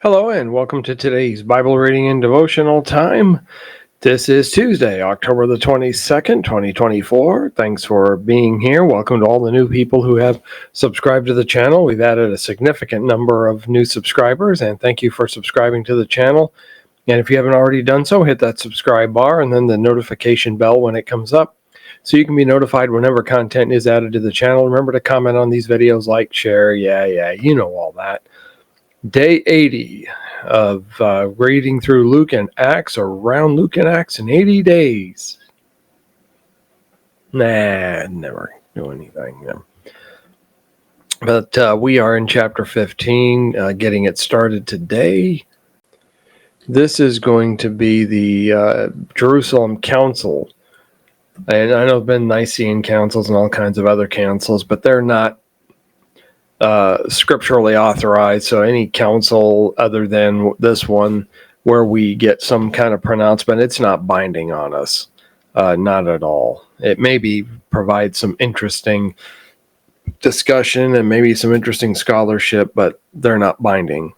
Hello and welcome to today's Bible Reading and Devotional time. This is Tuesday, October the 22nd, 2024. Thanks for being here. Welcome to all the new people who have subscribed to the channel. We've added a significant number of new subscribers, and thank you for subscribing to the channel. And if you haven't already done so, hit that subscribe bar and then the notification bell when it comes up so you can be notified whenever content is added to the channel. Remember to comment on these videos, like, share, you know all that. Day 80 of reading through Luke and Acts, or around Luke and Acts in 80 days. Never do anything. But we are in chapter 15, getting it started today. This is going to be the Jerusalem Council. And I know there have been Nicene councils and all kinds of other councils, but they're not scripturally authorized. So any council other than this one where we get some kind of pronouncement, it's not binding on us, not at all. It maybe provides some interesting discussion and maybe some interesting scholarship, but they're not binding.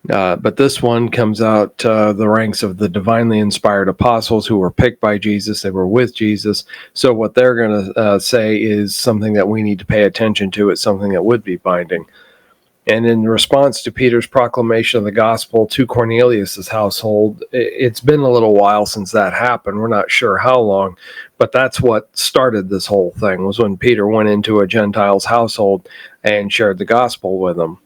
But this one comes out the ranks of the divinely inspired apostles who were picked by Jesus. They were with Jesus. So what they're going to say is something that we need to pay attention to. It's something that would be binding. And in response to Peter's proclamation of the gospel to Cornelius' household, it's been a little while since that happened. We're not sure how long, but that's what started this whole thing, was when Peter went into a Gentile's household and shared the gospel with them.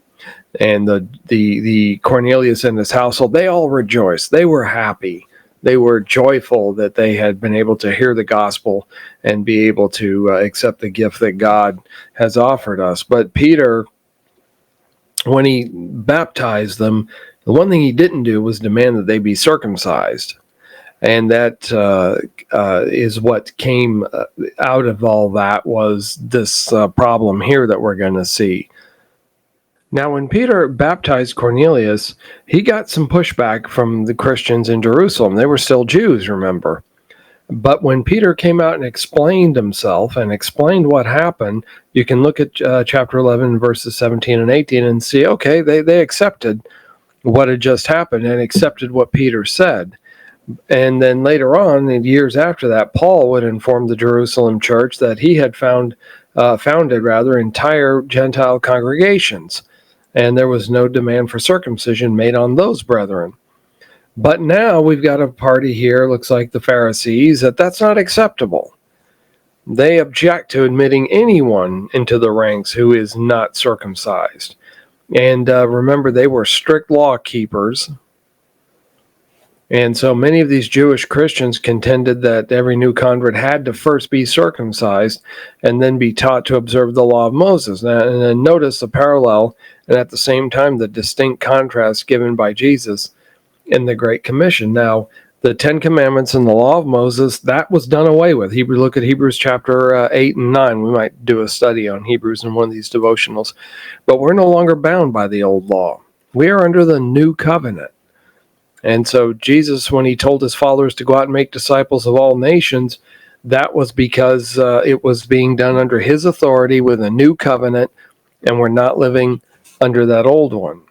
And the Cornelius and his household, they all rejoiced. They were happy. They were joyful that they had been able to hear the gospel and be able to accept the gift that God has offered us. But Peter, when he baptized them, the one thing he didn't do was demand that they be circumcised. And that is what came out of all that, was this problem here that we're going to see. Now, when Peter baptized Cornelius, he got some pushback from the Christians in Jerusalem. They were still Jews, remember. But when Peter came out and explained himself and explained what happened, you can look at chapter 11, verses 17 and 18 and see, okay, they accepted what had just happened and accepted what Peter said. And then later on, in years after that, Paul would inform the Jerusalem church that he had founded entire Gentile congregations. And there was no demand for circumcision made on those brethren. But now we've got a party here, looks like the Pharisees, that's not acceptable. They object to admitting anyone into the ranks who is not circumcised. And remember, they were strict law keepers. And so many of these Jewish Christians contended that every new convert had to first be circumcised and then be taught to observe the law of Moses. And then notice the parallel, and at the same time the distinct contrast given by Jesus in the Great Commission. Now, the Ten Commandments and the law of Moses, that was done away with. Look at Hebrews chapter 8 and 9. We might do a study on Hebrews in one of these devotionals. But we're no longer bound by the old law. We are under the new covenant. And so Jesus, when he told his followers to go out and make disciples of all nations, that was because it was being done under his authority with a new covenant, and we're not living under that old one.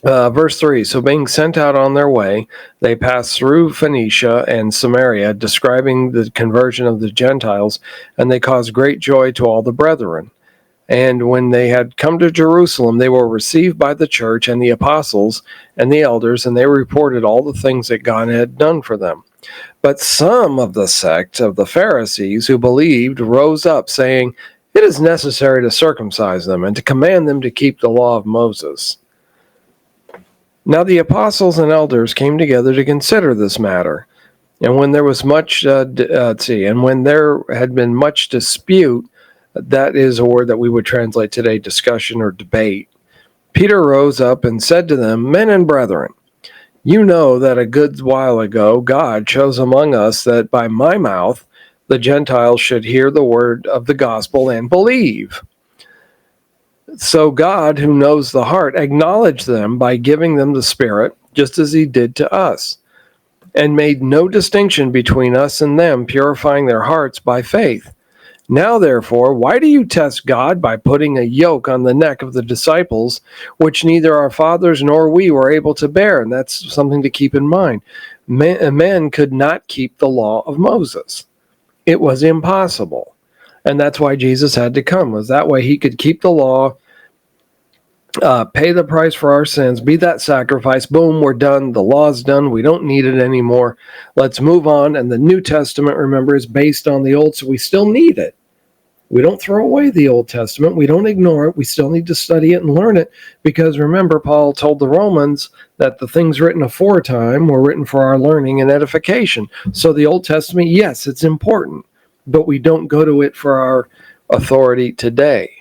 Verse 3, so being sent out on their way, they passed through Phoenicia and Samaria, describing the conversion of the Gentiles, and they caused great joy to all the brethren. And when they had come to Jerusalem, they were received by the church and the apostles and the elders, and they reported all the things that God had done for them. But some of the sect of the Pharisees who believed rose up, saying, it is necessary to circumcise them and to command them to keep the law of Moses. Now the apostles and elders came together to consider this matter. And when there was much, when there had been much dispute, that is a word that we would translate today, discussion or debate, Peter rose up and said to them, men and brethren, you know that a good while ago God chose among us that by my mouth the Gentiles should hear the word of the gospel and believe. So God, who knows the heart, acknowledged them by giving them the Spirit, just as he did to us, and made no distinction between us and them, purifying their hearts by faith. Now, therefore, why do you test God by putting a yoke on the neck of the disciples, which neither our fathers nor we were able to bear? And that's something to keep in mind. Men could not keep the law of Moses. It was impossible. And that's why Jesus had to come, was that way he could keep the law, pay the price for our sins, be that sacrifice. Boom, we're done. The law's done. We don't need it anymore. Let's move on. And the New Testament, remember, is based on the Old, so we still need it. We don't throw away the Old Testament. We don't ignore it. We still need to study it and learn it, because remember, Paul told the Romans that the things written aforetime were written for our learning and edification. So the Old Testament, yes, it's important, but we don't go to it for our authority today.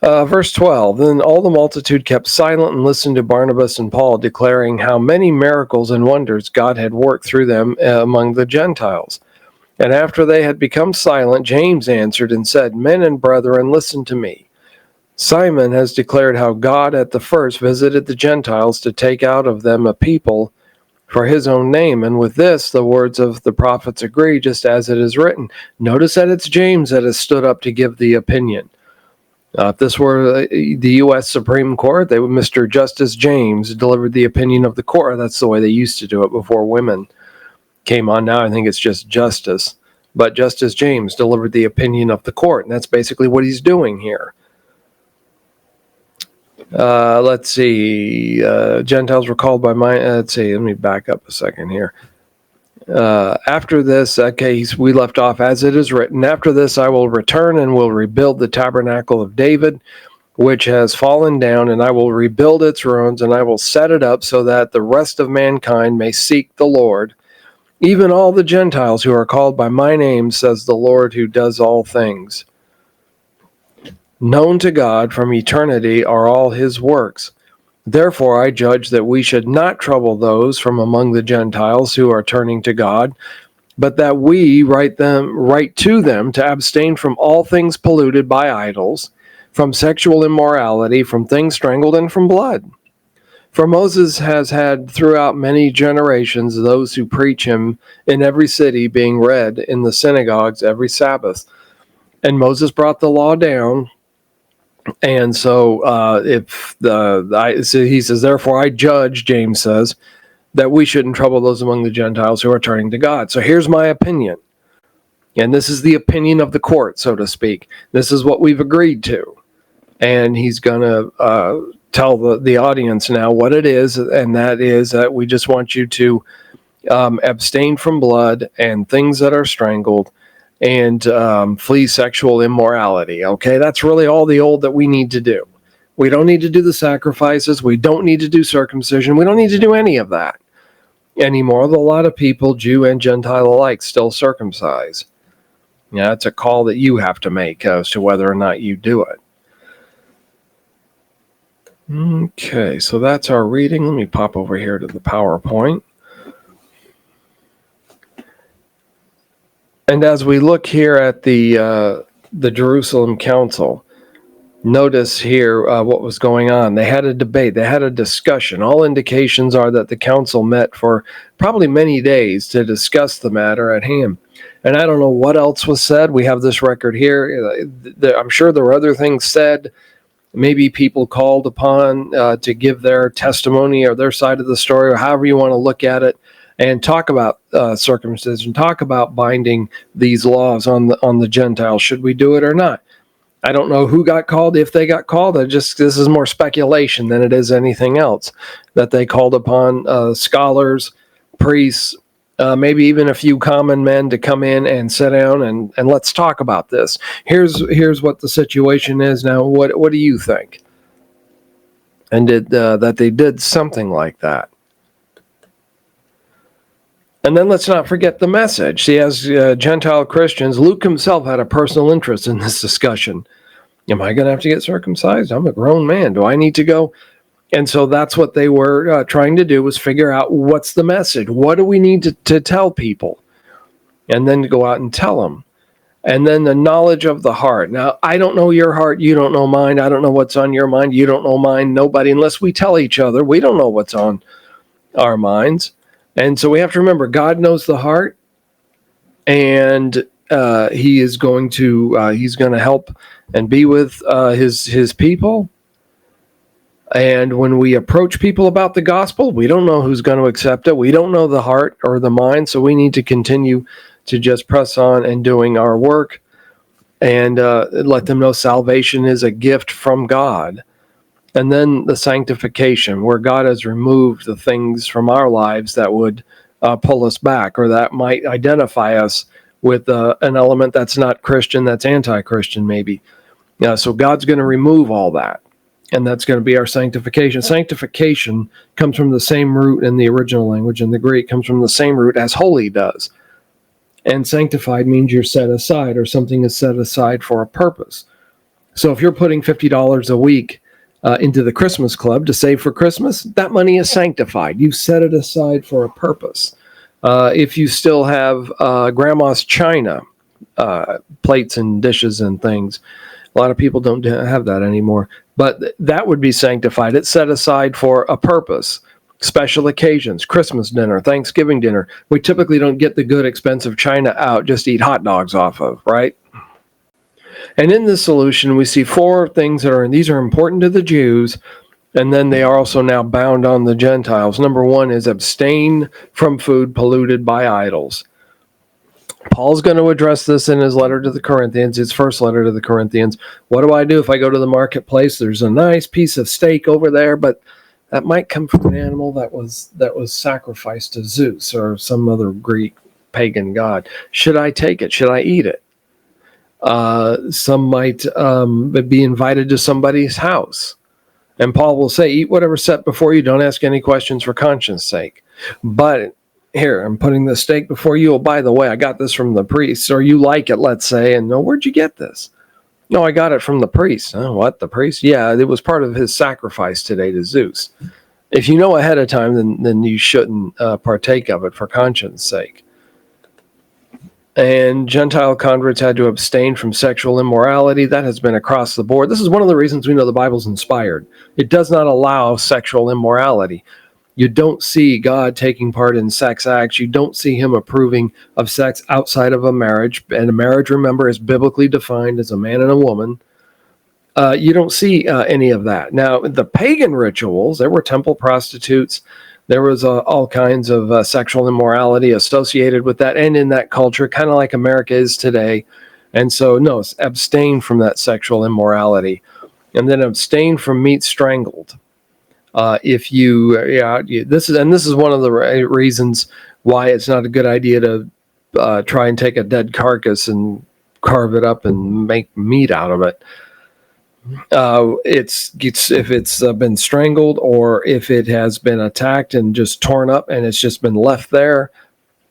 Verse 12, then all the multitude kept silent and listened to Barnabas and Paul, declaring how many miracles and wonders God had worked through them among the Gentiles. And after they had become silent, James answered and said, Men and brethren, listen to me. Simon has declared how God at the first visited the Gentiles to take out of them a people for his own name. And with this, the words of the prophets agree, just as it is written. Notice that it's James that has stood up to give the opinion. If this were the U.S. Supreme Court, Mr. Justice James delivered the opinion of the court. That's the way they used to do it before women came on. Now I think it's just Justice. But Justice James delivered the opinion of the court, and that's basically what he's doing here. Let's see. Gentiles were called by my... let's see. Let me back up a second here. After this, we left off, as it is written, after this I will return and will rebuild the tabernacle of David, which has fallen down, and I will rebuild its ruins, and I will set it up so that the rest of mankind may seek the Lord, even all the Gentiles who are called by my name, says the Lord who does all things. Known to God from eternity are all his works. Therefore I judge that we should not trouble those from among the Gentiles who are turning to God, but that we write to them to abstain from all things polluted by idols, from sexual immorality, from things strangled, and from blood. For Moses has had throughout many generations those who preach him in every city, being read in the synagogues every Sabbath. And Moses brought the law down. And so he says, therefore I judge, James says, that we shouldn't trouble those among the Gentiles who are turning to God. So here's my opinion. And this is the opinion of the court, so to speak. This is what we've agreed to. And he's going to tell the audience now what it is, and that is that we just want you to abstain from blood and things that are strangled, and flee sexual immorality. Okay, that's really all the old that we need to do. We don't need to do the sacrifices. We don't need to do circumcision. We don't need to do any of that anymore. A lot of people, Jew and Gentile alike, still circumcise. Yeah, it's a call that you have to make as to whether or not you do it. Okay, so that's our reading. Let me pop over here to the PowerPoint. And as we look here at the Jerusalem Council, notice here what was going on. They had a debate. They had a discussion. All indications are that the council met for probably many days to discuss the matter at hand. And I don't know what else was said. We have this record here. I'm sure there were other things said. Maybe people called upon to give their testimony or their side of the story, or however you want to look at it, and talk about circumcision, talk about binding these laws on the Gentiles. Should we do it or not? I don't know who got called, if they got called. This is more speculation than it is anything else, that they called upon scholars, priests, maybe even a few common men to come in and sit down and let's talk about this. Here's what the situation is now. What do you think? And that they did something like that. And then let's not forget the message. See, as Gentile Christians, Luke himself had a personal interest in this discussion. Am I going to have to get circumcised? I'm a grown man. Do I need to go? And so that's what they were trying to do, was figure out what's the message. What do we need to tell people? And then to go out and tell them. And then the knowledge of the heart. Now, I don't know your heart. You don't know mine. I don't know what's on your mind. You don't know mine. Nobody, unless we tell each other, we don't know what's on our minds. And so we have to remember, God knows the heart, and he is going to he's going to help and be with his people. And when we approach people about the gospel, we don't know who's going to accept it. We don't know the heart or the mind, so we need to continue to just press on and doing our work and let them know salvation is a gift from God. And then the sanctification, where God has removed the things from our lives that would pull us back, or that might identify us with an element that's not Christian, that's anti-Christian maybe. So God's going to remove all that. And that's going to be our sanctification. Sanctification comes from the same root in the original language. In the Greek, comes from the same root as holy does. And sanctified means you're set aside, or something is set aside for a purpose. So if you're putting $50 a week into the Christmas club to save for Christmas, that money is sanctified. You set it aside for a purpose. If you still have grandma's china, plates and dishes and things, a lot of people don't have that anymore. But that would be sanctified. It's set aside for a purpose. Special occasions, Christmas dinner, Thanksgiving dinner. We typically don't get the good, expensive china out just to eat hot dogs off of, right? And in this solution, we see 4 things that these are important to the Jews, and then they are also now bound on the Gentiles. Number 1 is abstain from food polluted by idols. Paul's going to address this in his letter to the Corinthians, his first letter to the Corinthians. What do I do if I go to the marketplace? There's a nice piece of steak over there, but that might come from an animal that was sacrificed to Zeus or some other Greek pagan god. Should I take it? Should I eat it? Some might be invited to somebody's house. And Paul will say, eat whatever's set before you. Don't ask any questions for conscience sake. But here, I'm putting the steak before you. Oh, by the way, I got this from the priest. Or you like it, let's say. And no, where'd you get this? No, I got it from the priest. Oh, what, the priest? Yeah, it was part of his sacrifice today to Zeus. If you know ahead of time, then you shouldn't partake of it for conscience sake. And Gentile converts had to abstain from sexual immorality. That has been across the board. This is one of the reasons we know the Bible's inspired. It does not allow sexual immorality. You don't see God taking part in sex acts. You don't see him approving of sex outside of a marriage. And a marriage, remember, is biblically defined as a man and a woman. You don't see any of that. Now, the pagan rituals, there were temple prostitutes. There was all kinds of sexual immorality associated with that and in that culture, kind of like America is today. And so, no, abstain from that sexual immorality. And then abstain from meat strangled. This is one of the reasons why it's not a good idea to try and take a dead carcass and carve it up and make meat out of it. If it's been strangled, or if it has been attacked and just torn up and it's just been left there,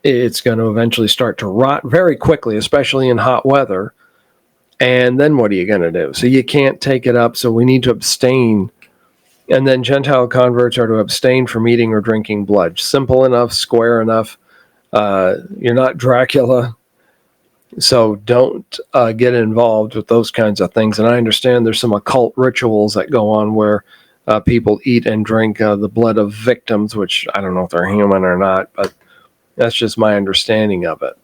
it's going to eventually start to rot very quickly, especially in hot weather. And then what are you going to do? So you can't take it up. So we need to abstain. And then Gentile converts are to abstain from eating or drinking blood. Simple enough, square enough. You're not Dracula. So don't get involved with those kinds of things. And I understand there's some occult rituals that go on where people eat and drink the blood of victims, which I don't know if they're human or not, but that's just my understanding of it.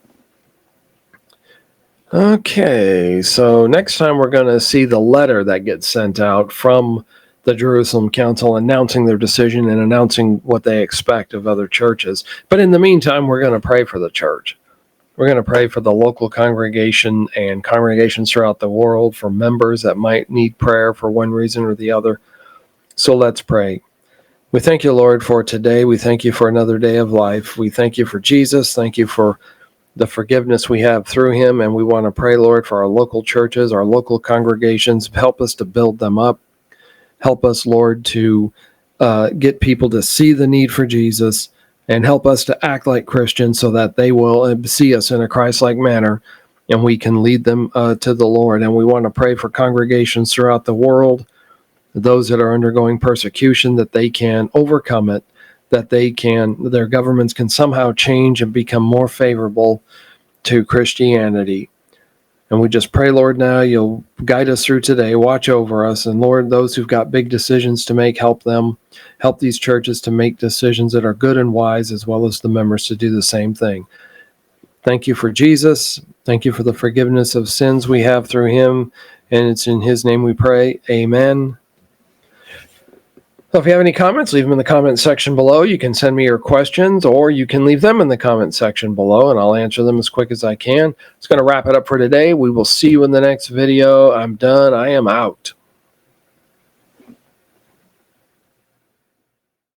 Okay, so next time we're going to see the letter that gets sent out from the Jerusalem Council announcing their decision and announcing what they expect of other churches. But in the meantime, we're going to pray for the church. We're going to pray for the local congregation and congregations throughout the world, for members that might need prayer for one reason or the other. So let's pray. We thank you, Lord, for today. We thank you for another day of life. We thank you for Jesus. Thank you for the forgiveness we have through him. And we want to pray, Lord, for our local churches, our local congregations. Help us to build them up. Help us, Lord, to get people to see the need for Jesus, and help us to act like Christians so that they will see us in a Christ-like manner, and we can lead them to the Lord. And we want to pray for congregations throughout the world, those that are undergoing persecution, that they can overcome it, that their governments can somehow change and become more favorable to Christianity. And we just pray, Lord, now you'll guide us through today, watch over us. And Lord, those who've got big decisions to make, help them. Help these churches to make decisions that are good and wise, as well as the members to do the same thing. Thank you for Jesus. Thank you for the forgiveness of sins we have through him, and it's in his name we pray. Amen. So if you have any comments, leave them in the comment section below. You can send me your questions, or you can leave them in the comment section below, and I'll answer them as quick as I can. It's going to wrap it up for today. We will see you in the next video. I'm done. I am out.